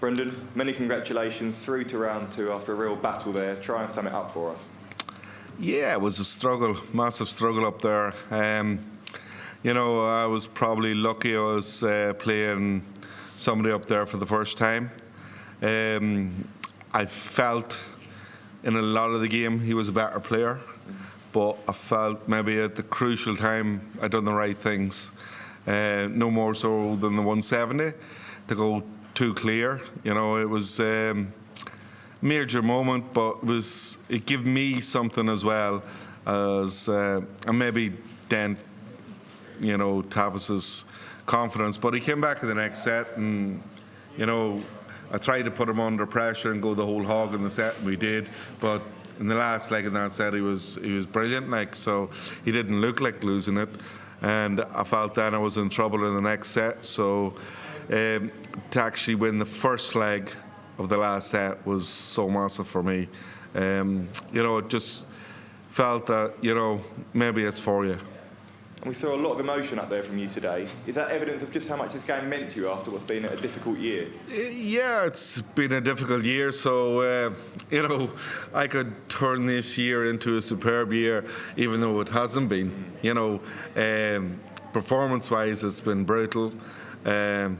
Brendan, many congratulations through to round 2 after a real battle there. Try and sum it up for us. Yeah, it was a struggle, massive struggle up there. You know, I was probably lucky I was playing somebody up there for the first time. I felt in a lot of the game he was a better player, but I felt maybe at the crucial time I'd done the right things. No more so than the 170 to go too clear. You know, it was major moment, but it gave me something as well as and maybe dent, you know, Tavis's confidence. But he came back in the next set, and you know, I tried to put him under pressure and go the whole hog in the set, and we did. But in the last leg of that set, he was brilliant. Like, so he didn't look like losing it, and I felt then I was in trouble in the next set. So to actually win the first leg of the last set was so massive for me. You know, it just felt that, you know, maybe it's for you. And we saw a lot of emotion up there from you today. Is that evidence of just how much this game meant to you after what's been a difficult year? Yeah, it's been a difficult year, so you know, I could turn this year into a superb year, even though it hasn't been. You know, performance-wise, it's been brutal. For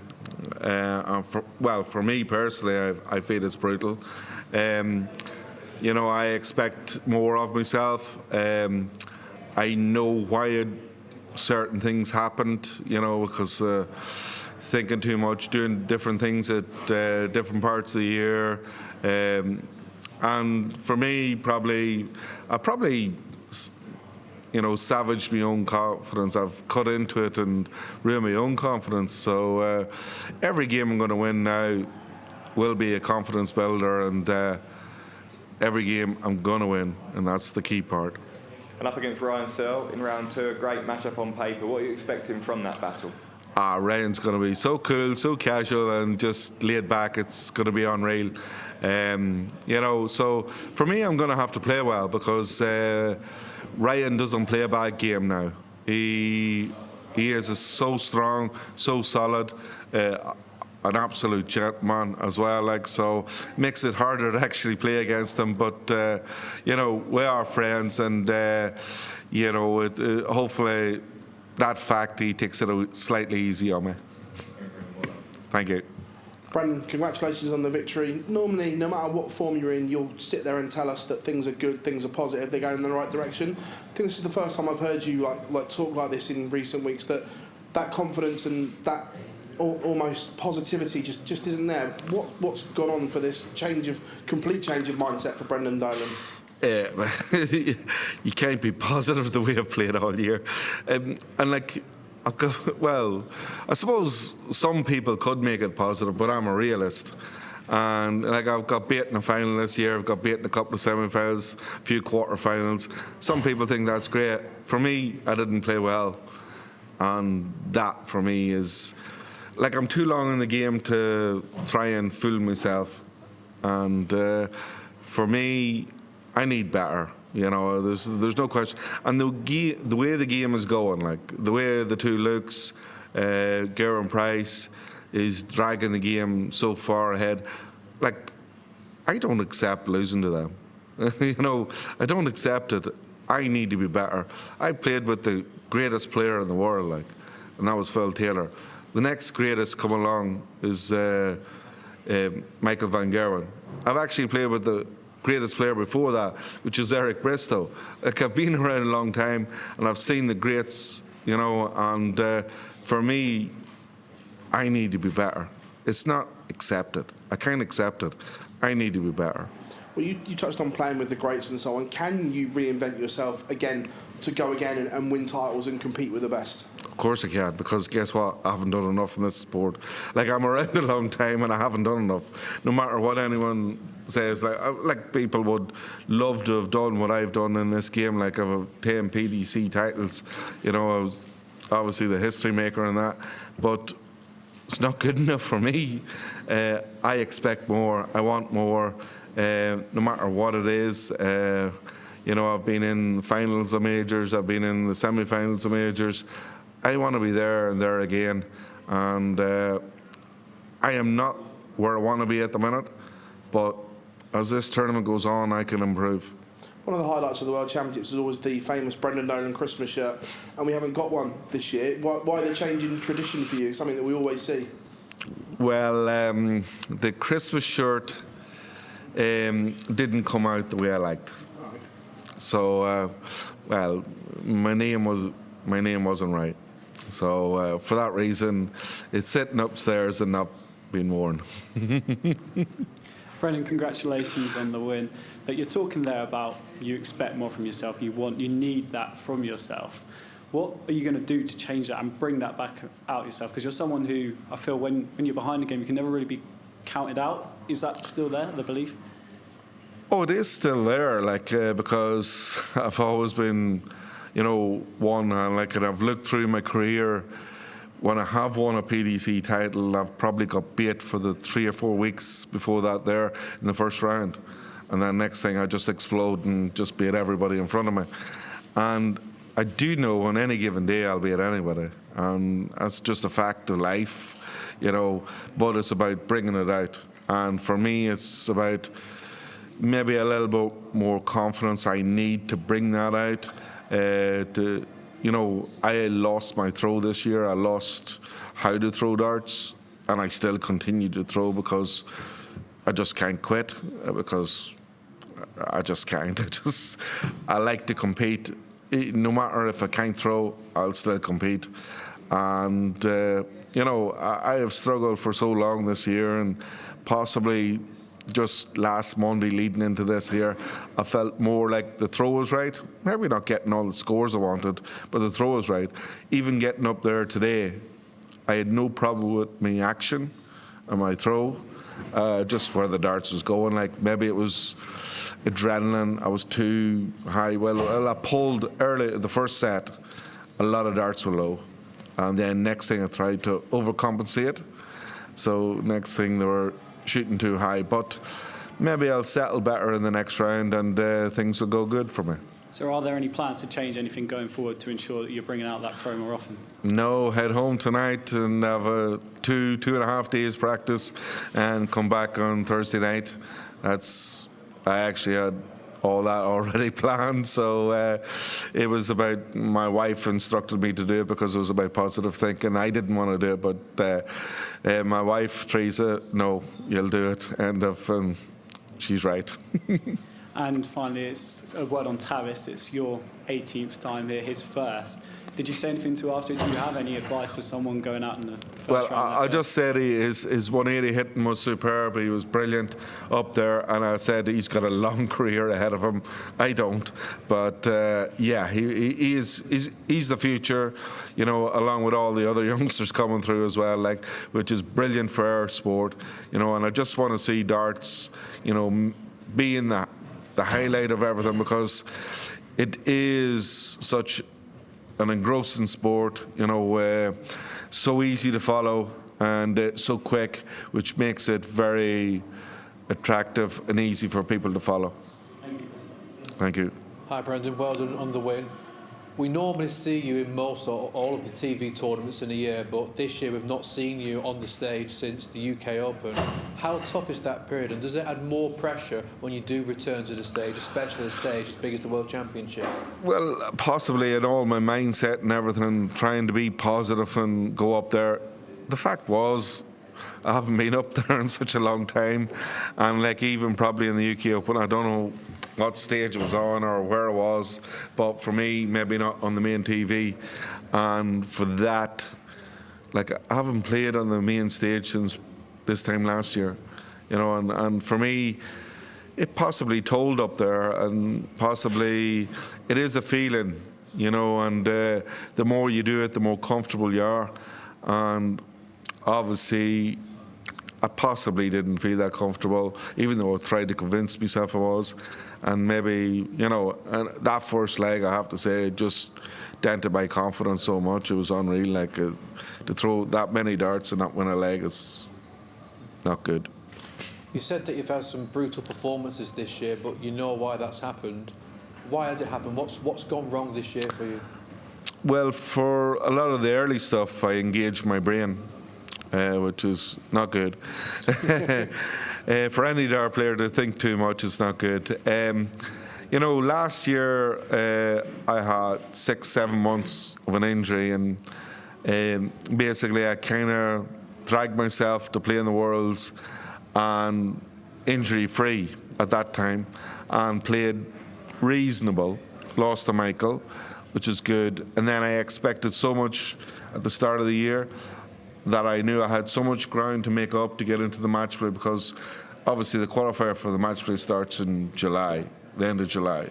me personally, I feel it's brutal. You know, I expect more of myself. I know why certain things happened, you know, because thinking too much, doing different things at different parts of the year. And for me, I probably, you know, savaged my own confidence. I've cut into it and ruined my own confidence. So every game I'm going to win now will be a confidence builder, and every game I'm going to win, and that's the key part. And up against Ryan Searle in round 2, a great matchup on paper. What are you expecting from that battle? Ryan's going to be so cool, so casual, and just laid back. It's going to be unreal. You know, so for me, I'm going to have to play well, because Ryan doesn't play a bad game now. He is so strong, so solid, an absolute gentleman as well. Like, so makes it harder to actually play against him. But you know, we are friends, and you know, hopefully that fact he takes it slightly easy on me. Thank you. Brendan, congratulations on the victory. Normally, no matter what form you're in, you'll sit there and tell us that things are good, things are positive, they're going in the right direction. I think this is the first time I've heard you like talk like this in recent weeks, that confidence and that almost positivity just isn't there. What's gone on for this complete change of mindset for Brendan Dolan? You can't be positive the way I've played all year. And like, well, I suppose some people could make it positive, but I'm a realist. And like, I've got beat in a final this year, I've got beat in a couple of semi-finals, a few quarter-finals. Some people think that's great. For me, I didn't play well. And that, for me, is... like, I'm too long in the game to try and fool myself. And for me, I need better. You know, there's no question. And the way the game is going, like the way the two looks, Geraint Price is dragging the game so far ahead. Like, I don't accept losing to them. You know, I don't accept it. I need to be better. I played with the greatest player in the world, like, and that was Phil Taylor. The next greatest come along is Michael Van Gerwen. I've actually played with the greatest player before that, which is Eric Bristow. Like, I've been around a long time, and I've seen the greats, you know, and for me, I need to be better. It's not accepted. I can't accept it. I need to be better. Well, you touched on playing with the greats and so on. Can you reinvent yourself again to go again and win titles and compete with the best? Of course I can, because guess what? I haven't done enough in this sport. Like, I'm around a long time and I haven't done enough. No matter what anyone says, like people would love to have done what I've done in this game. Like, I've 10 PDC titles. You know, I was obviously the history maker in that. But it's not good enough for me. I expect more. I want more. No matter what it is. You know, I've been in the finals of majors. I've been in the semi-finals of majors. I want to be there and there again. And I am not where I want to be at the minute, but as this tournament goes on, I can improve. One of the highlights of the World Championships is always the famous Brendan Dolan Christmas shirt, and we haven't got one this year. Why the change in tradition for you? Something that we always see. Well, the Christmas shirt didn't come out the way I liked. So, well, my name wasn't right. So for that reason, it's sitting upstairs and not being worn. Brendan, congratulations on the win. That you're talking there about you expect more from yourself, you need that from yourself. What are you going to do to change that and bring that back out yourself? Because you're someone who I feel when you're behind the game, you can never really be counted out. Is that still there, the belief? Oh, it is still there, because I've always been, one, and I've looked through my career. When I have won a PDC title, I've probably got beat for the 3 or 4 weeks before that there in the first round. And then next thing I just explode and just beat everybody in front of me. And I do know on any given day I'll beat anybody. And that's just a fact of life, but it's about bringing it out. And for me, it's about maybe a little bit more confidence I need to bring that out. I lost my throw this year. I lost how to throw darts, and I still continue to throw because I just can't quit, because I just can't. I like to compete. No matter if I can't throw, I'll still compete. And, I have struggled for so long this year, and possibly just last Monday leading into this here, I felt more like the throw was right. Maybe not getting all the scores I wanted, but the throw was right. Even getting up there today, I had no problem with my action and my throw, just where the darts was going. Maybe it was adrenaline, I was too high. Well, I pulled early, the first set, a lot of darts were low. And then next thing I tried to overcompensate. So next thing they were shooting too high, but maybe I'll settle better in the next round and things will go good for me. So are there any plans to change anything going forward to ensure that you're bringing out that throw more often? No, head home tonight and have a 2.5 days practice and come back on Thursday night. I actually had all that already planned, so it was about, my wife instructed me to do it because it was about positive thinking. I didn't want to do it, but my wife, Teresa, no, you'll do it, and she's right. And finally, it's a word on Tavis. It's your 18th time here, his first. Did you say anything to after? Do you have any advice for someone going out in the first round? Well, I just said his 180 hitting was superb. He was brilliant up there, and I said he's got a long career ahead of him. I don't, but he's the future, along with all the other youngsters coming through as well, which is brilliant for our sport, and I just want to see darts, being the highlight of everything, because it is such an engrossing sport, so easy to follow and so quick, which makes it very attractive and easy for people to follow. Thank you. Thank you. Hi Brendan, well done on the win. We normally see you in most or all of the TV tournaments in a year, but this year we've not seen you on the stage since the UK Open. How tough is that period, and does it add more pressure when you do return to the stage, especially a stage as big as the World Championship? Well, possibly in all my mindset and everything, trying to be positive and go up there. The fact was, I haven't been up there in such a long time, and even probably in the UK Open, I don't know what stage it was on or where it was, but for me, maybe not on the main TV. And for that, I haven't played on the main stage since this time last year, and for me, it possibly told up there, and possibly it is a feeling, and the more you do it, the more comfortable you are. And obviously, I possibly didn't feel that comfortable, even though I tried to convince myself I was. And maybe, and that first leg, I have to say, just dented my confidence so much. It was unreal. To throw that many darts and not win a leg is not good. You said that you've had some brutal performances this year, but you know why that's happened. Why has it happened? What's gone wrong this year for you? Well, for a lot of the early stuff, I engaged my brain. which is not good. For any dart player to think too much is not good. You know, last year I had 6-7 months of an injury, and basically I kind of dragged myself to play in the Worlds and injury-free at that time, and played reasonable. Lost to Michael, which is good. And then I expected so much at the start of the year that I knew I had so much ground to make up to get into the match play, because obviously the qualifier for the match play starts in July, the end of July.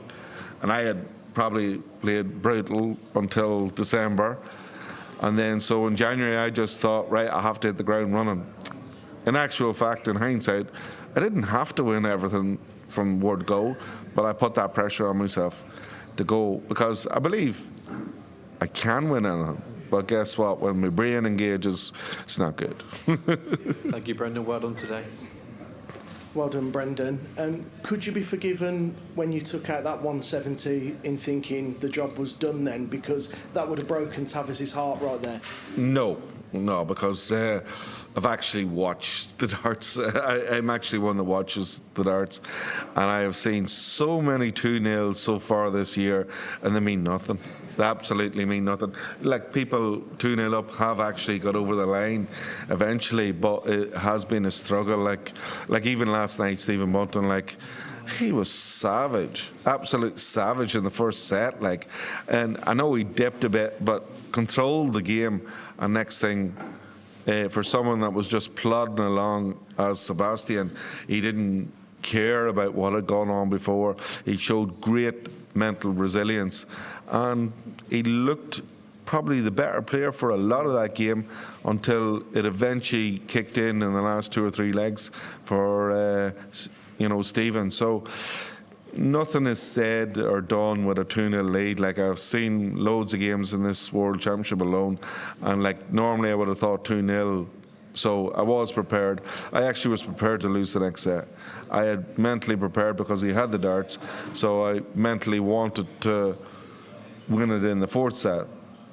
And I had probably played brutal until December. And then so in January I just thought, right, I have to hit the ground running. In actual fact, in hindsight, I didn't have to win everything from word go, but I put that pressure on myself to go, because I believe I can win anything. But guess what? When my brain engages, it's not good. Thank you, Brendan. Well done today. Well done, Brendan. Could you be forgiven when you took out that 170 in thinking the job was done then? Because that would have broken Tavis's heart right there. No, because I've actually watched the darts. I'm actually one that watches the darts. And I have seen so many 2-0s so far this year, and they mean nothing. They absolutely mean nothing. Like, people 2-0 up have actually got over the line eventually, but it has been a struggle. Like even last night, Stephen Bunton, like, he was savage, absolute savage in the first set. Like, and I know he dipped a bit, but controlled the game. And next thing, for someone that was just plodding along as Sebastian, he didn't care about what had gone on before. He showed great mental resilience, and he looked probably the better player for a lot of that game until it eventually kicked in the last 2 or 3 legs for Stephen. So nothing is said or done with a 2-0 lead. Like, I've seen loads of games in this World Championship alone, and like normally I would have thought 2-0. So I was prepared. I actually was prepared to lose the next set. I had mentally prepared because he had the darts, so I mentally wanted to win it in the 4th set.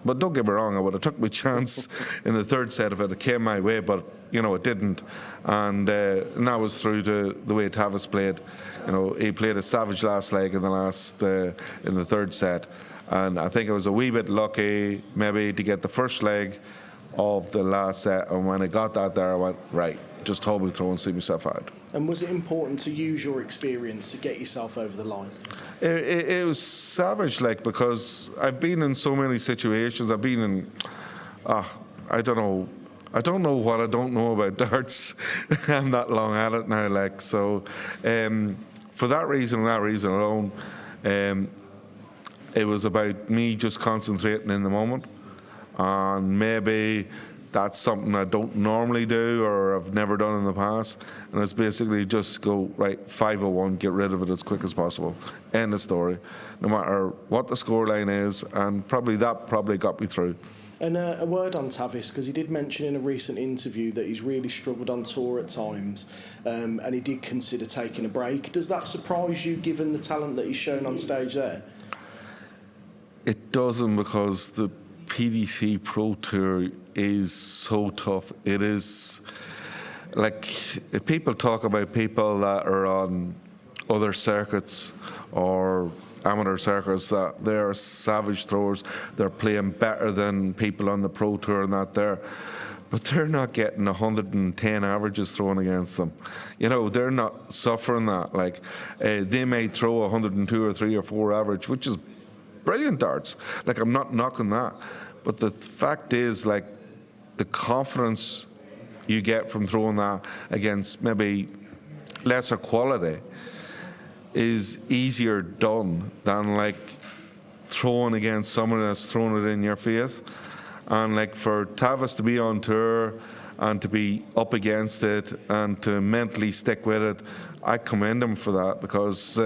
But don't get me wrong, I would have took my chance in the 3rd set if it came my way, but it didn't. And that was through the way Tavis played. He played a savage last leg in the in the 3rd set, and I think I was a wee bit lucky maybe to get the first leg of the last set, and when I got that there, I went, right, just hold me through and see myself out. And was it important to use your experience to get yourself over the line? It was savage, like, because I've been in so many situations. I've been in, I don't know what I don't know about darts. I'm that long at it now, like, so for that reason and that reason alone, it was about me just concentrating in the moment. And maybe that's something I don't normally do or I've never done in the past. And it's basically just go, right, 5-1, get rid of it as quick as possible. End of story. No matter what the scoreline is, and probably got me through. And a word on Tavis, because he did mention in a recent interview that he's really struggled on tour at times, and he did consider taking a break. Does that surprise you, given the talent that he's shown on stage there? It doesn't, because the PDC Pro Tour is so tough. It is, like, if people talk about people that are on other circuits or amateur circuits, that they're savage throwers, they're playing better than people on the Pro Tour and that there, but they're not getting 110 averages thrown against them. They're not suffering that. Like, they may throw 102 or 3 or 4 average, which is brilliant darts. Like, I'm not knocking that. But the fact is, like, the confidence you get from throwing that against maybe lesser quality is easier done than, like, throwing against someone that's throwing it in your face. And, like, for Tavis to be on tour and to be up against it and to mentally stick with it, I commend him for that, because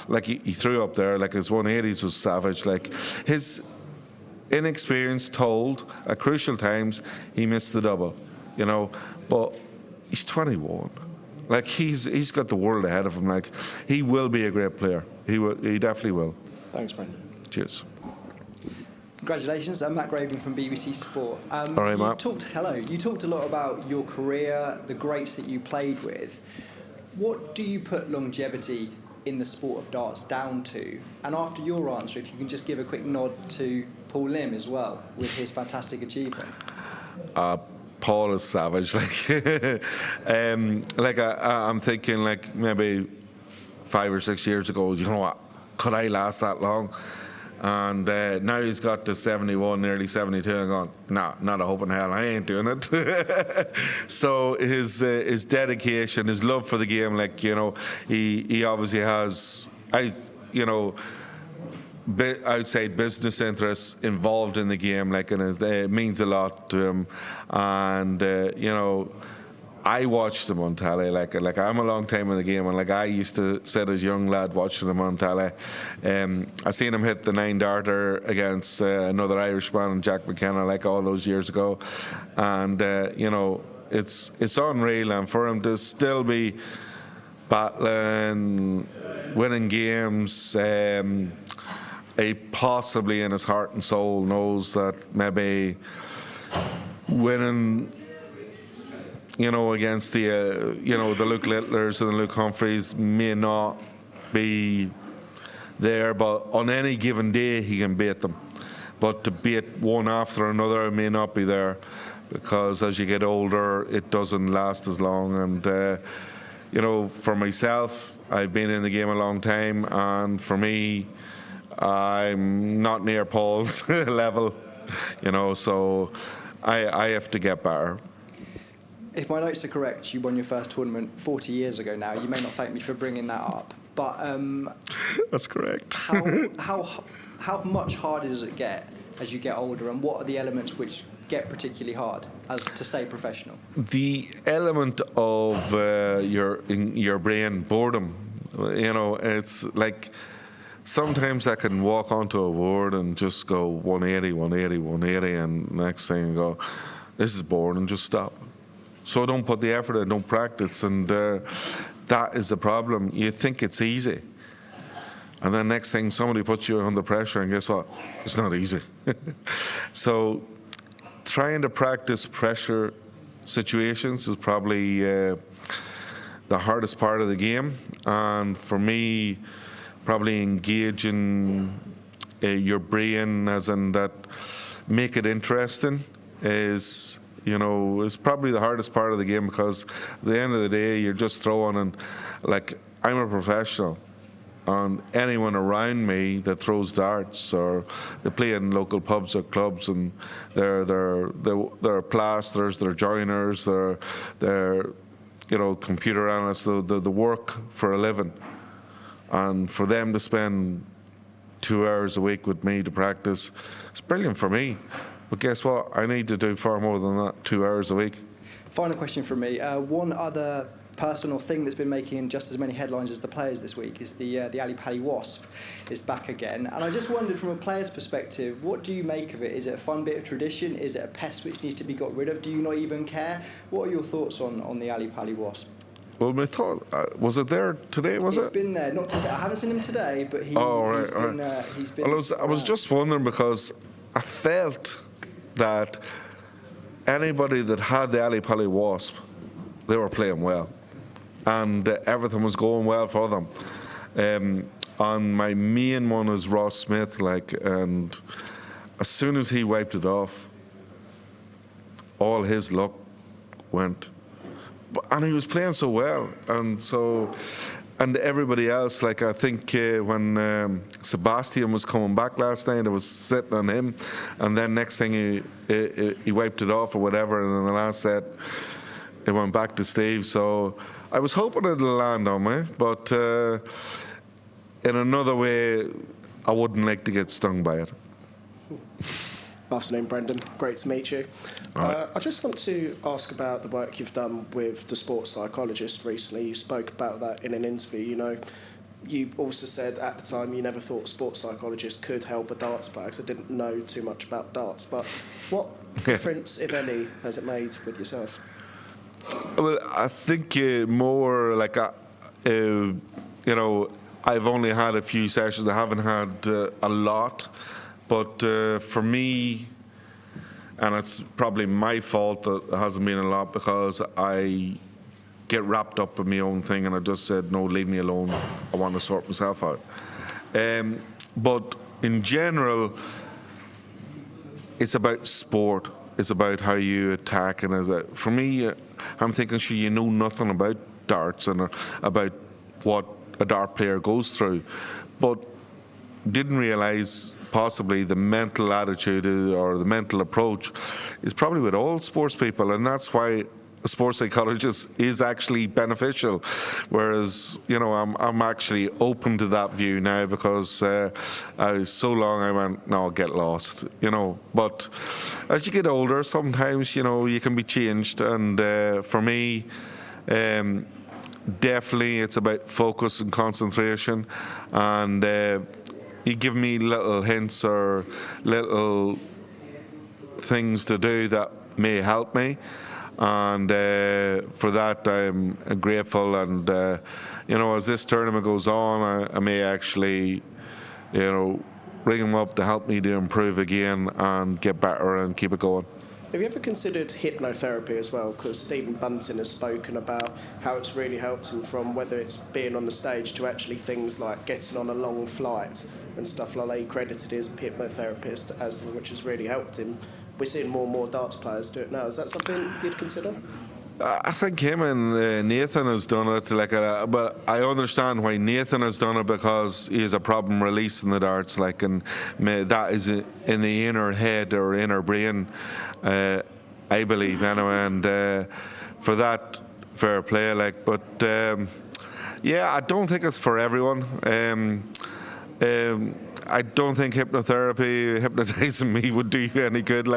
like, he threw up there, like, his 180s was savage. Like, his inexperience told at crucial times he missed the double, but he's 21. Like, he's got the world ahead of him. Like, he will be a great player. He definitely will. Thanks, Brendan. Cheers. congratulations. I'm Matt Graven from BBC Sport. All right, Matt. Hello. You talked a lot about your career, the greats that you played with. What do you put longevity in the sport of darts down to? And after your answer, if you can just give a quick nod to Paul Lim as well, with his fantastic achievement. Paul is savage. I'm thinking like maybe 5 or 6 years ago, you know what, could I last that long? And now he's got to 71, nearly 72, and I'm going, nah, not a hope in hell, I ain't doing it. So his dedication, his love for the game, like, you know, he obviously has, outside business interests involved in the game, like, and it means a lot to him. And you know, I watched him on telly, like I'm a long time in the game, and like I used to sit as a young lad watching him on telly. I seen him hit the 9-darter against another Irishman, Jack McKenna, like all those years ago, and you know, it's unreal, and for him to still be battling, winning games. He possibly in his heart and soul knows that maybe winning, you know, against the you know, the Luke Littlers and the Luke Humphreys may not be there, but on any given day he can beat them. But to beat one after another may not be there, because as you get older it doesn't last as long. And you know, for myself, I've been in the game a long time, and for me, I'm not near Paul's level, you know, so I have to get better. If my notes are correct, you won your first tournament 40 years ago now. You may not thank me for bringing that up, but that's correct. how much harder does it get as you get older, and what are the elements which get particularly hard as to stay professional? The element of your brain, boredom, you know, it's like sometimes I can walk onto a board and just go 180, 180, 180, and next thing I go, this is boring, and just stop. So don't put the effort in, don't practice, and that is the problem. You think it's easy, and then next thing somebody puts you under pressure, and guess what? It's not easy. So trying to practice pressure situations is probably the hardest part of the game, and for me, probably engaging your brain, as in that, make it interesting, is, you know, is probably the hardest part of the game, because at the end of the day you're just throwing, and like, I'm a professional, and anyone around me that throws darts, or they play in local pubs or clubs, and they're plasterers, they're joiners, they're you know, computer analysts, the work for a living. And for them to spend 2 hours a week with me to practice, it's brilliant for me. But guess what? I need to do far more than that, 2 hours a week. Final question from me. One other personal thing that's been making just as many headlines as the players this week is the Ali Pali Wasp is back again. And I just wondered, from a player's perspective, what do you make of it? Is it a fun bit of tradition? Is it a pest which needs to be got rid of? Do you not even care? What are your thoughts on the Ali Pali Wasp? Well, my thought, was it there today, was it? It's been there, not today. I haven't seen him today, but he's been... Well, I was just wondering, because I felt that anybody that had the Ali Pali Wasp, they were playing well, and everything was going well for them. On my main one is Ross Smith, like, and as soon as he wiped it off, all his luck went. And he was playing so well, and everybody else, like, I think when Sebastian was coming back last night, I was sitting on him, and then next thing he wiped it off or whatever, and in the last set it went back to Steve. So I was hoping it'll land on me, but in another way, I wouldn't like to get stung by it. Afternoon, Brendan. Great to meet you. I just want to ask about the work you've done with the sports psychologist recently. You spoke about that in an interview. You know, you also said at the time you never thought a sports psychologist could help a darts player, because I didn't know too much about darts. But what difference, if any, has it made with yourself? Well, I think more like, you know, I've only had a few sessions. I haven't had a lot. But for me, and it's probably my fault that it hasn't been a lot, because I get wrapped up in my own thing, and I just said, no, leave me alone. I want to sort myself out. But in general, it's about sport. It's about how you attack. And for me, I'm thinking, sure, you know nothing about darts and about what a dart player goes through, but didn't realise possibly the mental attitude or the mental approach is probably with all sports people, and that's why a sports psychologist is actually beneficial. Whereas, you know, I'm actually open to that view now, because I was so long I went, no, I'll get lost, you know. But as you get older, sometimes, you know, you can be changed, and for me, definitely it's about focus and concentration, and you give me little hints or little things to do that may help me, and for that I'm grateful. And you know, as this tournament goes on, I may actually, you know, ring them up to help me to improve again and get better and keep it going. Have you ever considered hypnotherapy as well? Because Stephen Bunting has spoken about how it's really helped him, from whether it's being on the stage to actually things like getting on a long flight and stuff like that. He credited his hypnotherapist as something which has really helped him. We're seeing more and more darts players do it now. Is that something you'd consider? I think him and Nathan has done it, but I understand why Nathan has done it, because he has a problem releasing the darts, and that is in the inner head or inner brain, I believe, anyway. And for that, fair play, but yeah, I don't think it's for everyone. I don't think hypnotising me would do you any good.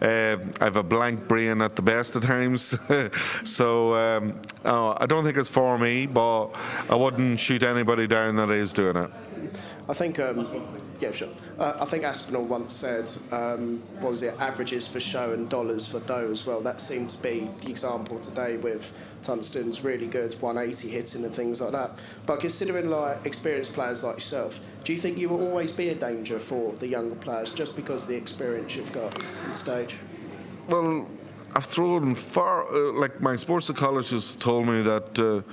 I have a blank brain at the best of times, so I don't think it's for me. But I wouldn't shoot anybody down that is doing it. I think, yeah, sure. I think Aspinall once said, what was it, averages for show and dollars for dough as well. That seemed to be the example today with Tunstall's really good 180 hitting and things like that. But considering experienced players like yourself, do you think you will always be a danger for the younger players just because of the experience you've got on the stage? Well, I've thrown far, my sports psychologist told me that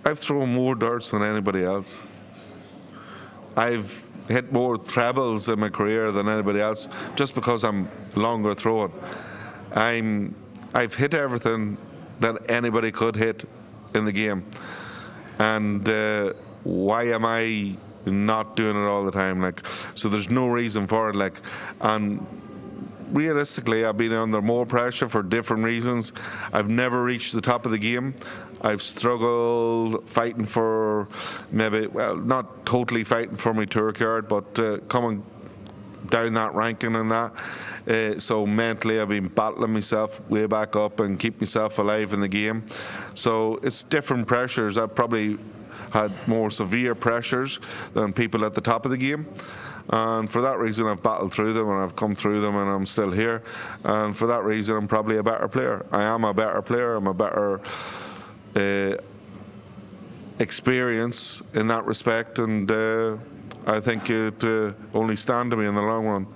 I've thrown more darts than anybody else. I've hit more trebles in my career than anybody else, just because I'm longer throwing. I've hit everything that anybody could hit in the game, and why am I not doing it all the time? So there's no reason for it. And realistically, I've been under more pressure for different reasons. I've never reached the top of the game. I've struggled fighting for not totally fighting for my tour card, but coming down that ranking and that. So mentally, I've been battling myself way back up and keep myself alive in the game. So it's different pressures. I've probably had more severe pressures than people at the top of the game. And for that reason, I've battled through them, and I've come through them, and I'm still here. And for that reason, I'm probably a better player. I am a better player. I'm a better experience in that respect, and I think it only stand to me in the long run.